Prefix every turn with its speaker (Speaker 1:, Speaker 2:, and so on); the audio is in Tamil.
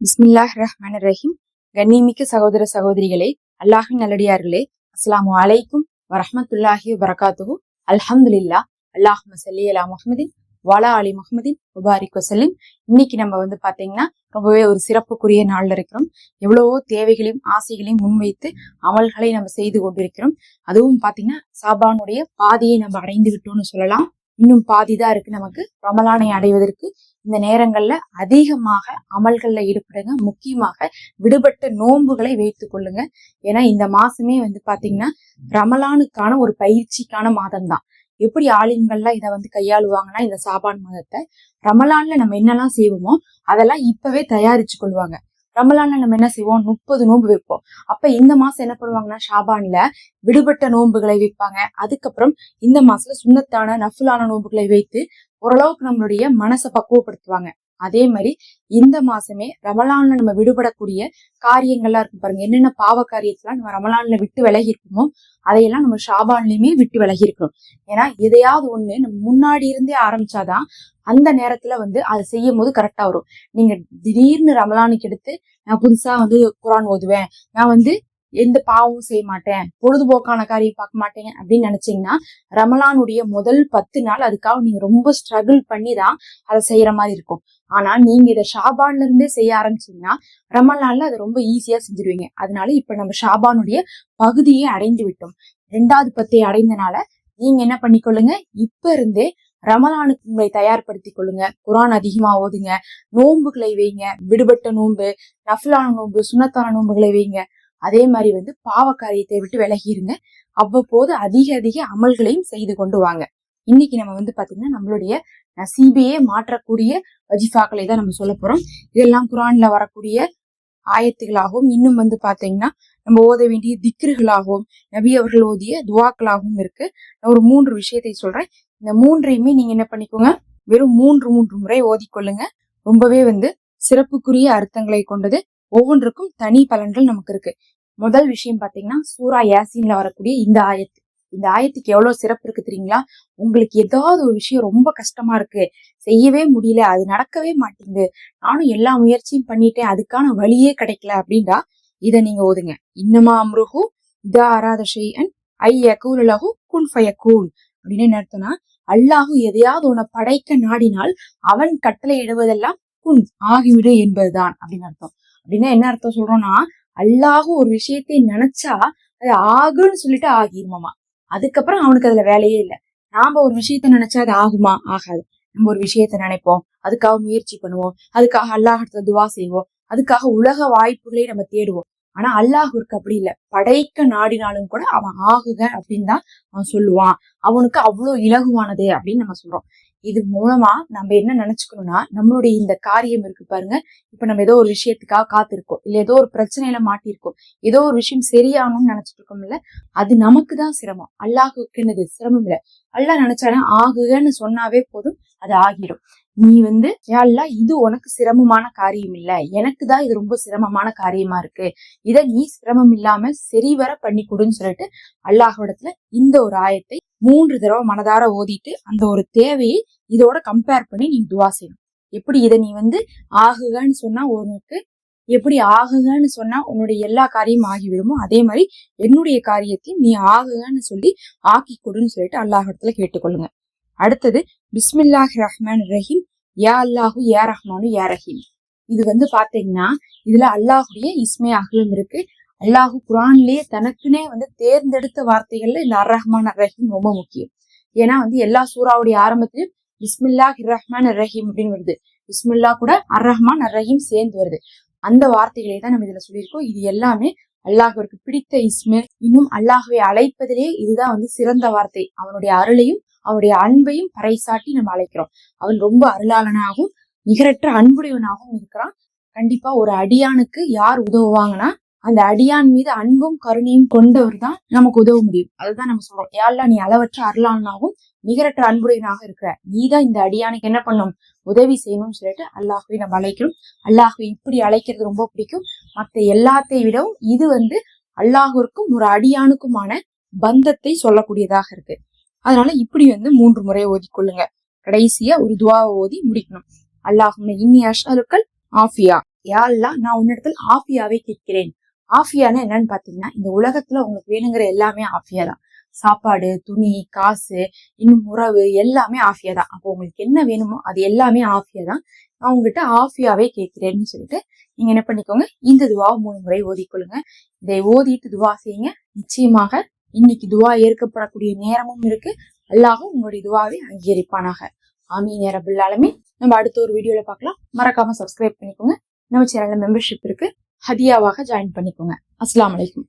Speaker 1: பிஸ்மில்லாஹ் ரஹ்மான் ரஹீம். கண்ணிமிக்க சகோதர சகோதரிகளே, அல்லாஹின் நல்லடியார்களே, அஸ்ஸலாமு அலைக்கும் வரஹ்மத்துல்லாஹி வபரகாத்துஹு. அல்ஹம்துலில்லாஹ். அல்லாஹும்ம ஸல்லி அலா முஹம்மதின் வஅலா ஆலி முஹம்மதின் வபாரிக் வஸல்லிம். இன்னைக்கு நம்ம பாத்தீங்கன்னா ரொம்பவே ஒரு சிறப்புக்குரிய நாள்ல இருக்கிறோம். எவ்வளவோ தேவைகளையும் ஆசைகளையும் முன்வைத்து அமல்களை நம்ம செய்து கொண்டிருக்கிறோம். அதுவும் பாத்தீங்கன்னா சாபானுடைய பாதியை நம்ம அடைந்து விட்டோம்னு சொல்லலாம். இன்னும் பாதிதான் இருக்கு நமக்கு ரமலானை அடைவதற்கு. இந்த நேரங்கள்ல அதிகமாக அமல்கள்ல ஈடுபடுங்க. முக்கியமாக விடுபட்ட நோன்புகளை வைத்துக் கொள்ளுங்க. ஏன்னா இந்த மாசமே பாத்தீங்கன்னா ரமலானுக்கான ஒரு பயிற்சிக்கான மாதம் தான். எப்படி ஆலிம்கள்லாம் இதை கையாளுவாங்கன்னா, இந்த சாபான் மாதத்தை ரமலான்ல நம்ம என்னெல்லாம் செய்வோமோ அதெல்லாம் இப்பவே தயாரிச்சு கொள்வாங்க. ரமலான்ல நம்ம என்ன செய்வோம், 30 நோன்பு வைப்போம். அப்ப இந்த மாசம் என்ன பண்ணுவாங்கன்னா, ஷாபான்ல விடுபட்ட நோன்புகளை வைப்பாங்க. அதுக்கப்புறம் இந்த மாசத்துல சுன்னத்தான நஃபிலான நோன்புகளை வைத்து ஓரளவுக்கு நம்மளுடைய மனசை பக்குவப்படுத்துவாங்க. அதே மாதிரி இந்த மாசமே ரமலான்ல நம்ம விடுபடக்கூடிய காரியங்கள்லாம் இருக்கு பாருங்க. என்னென்ன பாவ காரியத்தெல்லாம் நம்ம ரமலான்ல விட்டு விலகி இருக்கோமோ அதையெல்லாம் நம்ம ஷாபான்லயுமே விட்டு விலகி இருக்கணும். ஏன்னா எதையாவது ஒண்ணு நம்ம முன்னாடி இருந்தே ஆரம்பிச்சாதான் அந்த நேரத்துல அதை செய்யும் போது கரெக்டா வரும். நீங்க திடீர்னு ரமலானுக்கு எடுத்து நான் புதுசா குரான் ஓதுவேன், நான் எந்த பாவமும் செய்ய மாட்டேன், பொழுதுபோக்கான காரியம் பார்க்க மாட்டேங்க அப்படின்னு நினைச்சீங்கன்னா ரமலானுடைய முதல் 10 நாள் அதுக்காக நீங்க ரொம்ப ஸ்ட்ரகிள் பண்ணி தான் அதை செய்யற மாதிரி இருக்கும். ஆனா நீங்க இதை ஷாபான்ல இருந்தே செய்ய ஆரம்பிச்சீங்கன்னா ரமலான்ல அதை ரொம்ப ஈஸியா செஞ்சிருவீங்க. அதனால இப்ப நம்ம ஷாபானுடைய பகுதியை அடைந்து விட்டோம். 2வது 10 அடைந்தனால நீங்க என்ன பண்ணிக்கொள்ளுங்க, இப்ப இருந்தே ரமலானுக்கு உங்களை தயார்படுத்திக் கொள்ளுங்க. குரான் அதிகமா ஓதுங்க, நோன்புகளை வைங்க, விடுபட்ட நோன்பு, நஃபிலான நோன்பு, சுன்னத்தான நோன்புகளை வைங்க. அதே மாதிரி பாவ காரியத்தை விட்டு விலகிருங்க. அவ்வப்போது அதிக அதிக அமல்களையும் செய்து கொண்டு வாங்க. இன்னைக்கு நம்ம பாத்தீங்கன்னா நம்மளுடைய நசீபையே மாற்றக்கூடிய வஜிஃபாக்களை தான் நம்ம சொல்ல போறோம். இதெல்லாம் குரான்ல வரக்கூடிய ஆயத்துகளாகவும் இன்னும் பாத்தீங்கன்னா நம்ம ஓத வேண்டிய திக்ருகளாகவும் நபி அவர்கள் ஓதிய துவாக்களாகவும் இருக்கு. நான் ஒரு 3 விஷயத்தை சொல்றேன். இந்த 3ஐயுமே நீங்க என்ன பண்ணிக்கோங்க, வெறும் 3 முறை ஓதிக்கொள்ளுங்க. ரொம்பவே சிறப்புக்குரிய அர்த்தங்களை கொண்டது. ஒவ்வொன்றுக்கும் தனி பலன்கள் நமக்கு இருக்கு. முதல் விஷயம் பாத்தீங்கன்னா சூரா யாசீன்ல வரக்கூடிய இந்த ஆயத்து. இந்த ஆயத்துக்கு எவ்வளவு சிறப்பு இருக்கு தெரியுங்களா? உங்களுக்கு ஏதாவது ஒரு விஷயம் ரொம்ப கஷ்டமா இருக்கு, செய்யவே முடியல, அது நடக்கவே மாட்டேங்குது, நானும் எல்லா முயற்சியும் பண்ணிட்டேன், அதுக்கான வழியே கிடைக்கல அப்படின்னா இதை நீங்க ஓதுங்க. இன்னமா அம்ருஹு இதா அராத ஷைஅன் ஐ யகூல லஹு குன் ஃபயகூன் அப்படின்னு என்ன அர்த்தம்னா, அல்லாஹு எதையாவது உன்னை படைக்க நாடினால் அவன் கட்டளை இடுவதெல்லாம் குன் ஆகிவிடு என்பதுதான் அப்படின்னு அர்த்தம். அப்படின்னா என்ன அர்த்தம் சொல்றோம்னா, அல்லாஹு ஒரு விஷயத்தை நினைச்சா அது ஆகுன்னு சொல்லிட்டு ஆகிருமாமா. அதுக்கப்புறம் அவனுக்கு அதுல வேலையே இல்லை. நாம ஒரு விஷயத்த நினைச்சா அது ஆகுமா? ஆகாது. நம்ம ஒரு விஷயத்த நினைப்போம், அதுக்காக முயற்சி பண்ணுவோம், அதுக்காக அல்லாஹ்விடத்துல துவா செய்வோம், அதுக்காக உலக வாய்ப்புகளை நம்ம தேடுவோம். ஆனா அல்லாஹ்விற்கு அப்படி இல்லை. படைக்க நாடினாலும் கூட அவன் ஆகுக அப்படின்னு தான் அவன் சொல்லுவான். அவனுக்கு அவ்வளவு இலகுவானது அப்படின்னு நம்ம சொல்றோம். இது மூலமா நம்ம என்ன நினைச்சுக்கணும்னா, நம்மளுடைய இந்த காரியம் இருக்கு பாருங்க, இப்ப நம்ம ஏதோ ஒரு விஷயத்துக்காக காத்திருக்கோம், இல்ல ஏதோ ஒரு பிரச்சனையில மாட்டிருக்கோம், ஏதோ ஒரு விஷயம் சரியாகணும்னு நினைச்சிட்டு இருக்கோம் இல்ல, அது நமக்கு தான் சிரமம். அல்லாஹுக்குன்னு சிரமம் இல்ல. அல்லாஹ் நினைச்சானா ஆகுகன்னு சொன்னாவே போதும், அது ஆகிடும். நீ யா அல்லாஹ் இது உனக்கு சிரமமான காரியம் இல்ல, எனக்கு தான் இது ரொம்ப சிரமமான காரியமா இருக்கு, இத நீ சிரமம் இல்லாம சரிவர பண்ணி கொடுன்னு சொல்லிட்டு அல்லாஹ்விடத்துல இந்த ஒரு ஆயத்தை 3 தடவை மனதார ஓதிட்டு அந்த ஒரு தேவையை இதோட கம்பேர் பண்ணி நீங்க துவா செய்யணும். எப்படி இதை நீ ஆகுகன்னு சொன்னா உனக்கு, எப்படி ஆகுகன்னு சொன்னா உன்னுடைய எல்லா காரியமும் ஆகிவிடுமோ அதே மாதிரி என்னுடைய காரியத்தையும் நீ ஆகுகன்னு சொல்லி ஆக்கி கொடுன்னு சொல்லிட்டு அல்லாஹ்விடத்துல கேட்டுக்கொள்ளுங்க. அடுத்தது பிஸ்மில்லாஹ் ரஹ்மான் ரஹீம், யா அல்லாஹு யா ரஹ்மானு யா ரஹீம். இது பாத்தீங்கன்னா இதுல அல்லாஹுடைய இஸ்மே அகலம் இருக்கு. அல்லாஹு குரான்லயே தனக்குனே தேர்ந்தெடுத்த வார்த்தைகள்ல இந்த அர் ரஹ்மான் அர் ரஹீம் ரொம்ப முக்கியம். ஏன்னா எல்லா சூறாவுடைய ஆரம்பத்திலும் பிஸ்மில்லாஹ் ரஹ்மான் அர் ரஹீம் அப்படின்னு வருது. பிஸ்மில்லா கூட அர் ரஹ்மான் அர் ரஹீம் சேர்ந்து வருது. அந்த வார்த்தைகளை தான் நம்ம இதுல சொல்லியிருக்கோம். இது எல்லாமே அல்லாஹுவிற்கு பிடித்த இஸ்மு. இன்னும் அல்லாஹுவை அழைப்பதிலே இதுதான் சிறந்த வார்த்தை. அவனுடைய அருளையும் அவனுடைய அன்பையும் பறைசாட்டி நம்ம அழைக்கிறோம். அவன் ரொம்ப அருளாளனாகவும் நிகரற்ற அன்புடையவனாகவும் இருக்கிறான். கண்டிப்பா ஒரு அடியானுக்கு யார் உதவுவாங்கன்னா, அந்த அடியான் மீது அன்பும் கருணையும் கொண்டவர் தான் நமக்கு உதவ முடியும். அதுதான் நம்ம சொல்றோம், யா அல்லாஹ் நீ அளவற்ற அருளாளனாகவும் நிகரற்ற அன்புடையவனாக இருக்கிற, நீதான் இந்த அடியானுக்கு என்ன பண்ணும், உதவி செய்யணும்னு சொல்லிட்டு அல்லாஹுவை நம்ம அழைக்கிறோம். அல்லாஹுவை இப்படி அழைக்கிறது ரொம்ப பிடிக்கும். மற்ற எல்லாத்தை விடவும் இது அல்லாஹுக்கும் ஒரு அடியானுக்குமான பந்தத்தை சொல்லக்கூடியதாக இருக்கு. அதனால இப்படி 3 முறை ஓதிக்கொள்ளுங்க. கடைசியா ஒரு துவாவை ஓதி முடிக்கணும். அல்லாஹும்ம இன்னி அஸ்அலுக்கல் ஆஃபியா, யா அல்லாஹ் நான் உன்னிடத்தில் ஆஃபியாவே கேட்கிறேன். ஆஃபியானா என்னன்னு பாத்தீங்கன்னா, இந்த உலகத்துல உங்களுக்கு வேணுங்கிற எல்லாமே ஆஃபியா தான். சாப்பாடு, துணி, காசு, இன்னும் உறவு எல்லாமே ஆஃபியா தான். அப்போ உங்களுக்கு என்ன வேணுமோ அது எல்லாமே ஆஃபியா தான். நான் உங்ககிட்ட ஆஃபியாவே கேட்கிறேன்னு சொல்லிட்டு நீங்க என்ன பண்ணிக்கோங்க, இந்த துவாவை 3 முறை ஓதிக்கொள்ளுங்க. இதை ஓதிட்டு துவா செய்யுங்க. நிச்சயமாக இன்னைக்கு துவா ஏற்கப்படக்கூடிய நேரமும் இருக்கு. அல்லாஹ்வும் உங்களுடைய துவாவை அங்கீகரிப்பானாக. ஆமீன் யா ரப்பல் ஆலமீன். நம்ம அடுத்த ஒரு வீடியோல பார்க்கலாம். மறக்காம சப்ஸ்கிரைப் பண்ணிக்கோங்க. நம்ம சேனல்ல மெம்பர்ஷிப் இருக்கு. ஹதியாவாக ஜாயின் பண்ணிக்கோங்க. அஸ்ஸலாமு அலைக்கும்.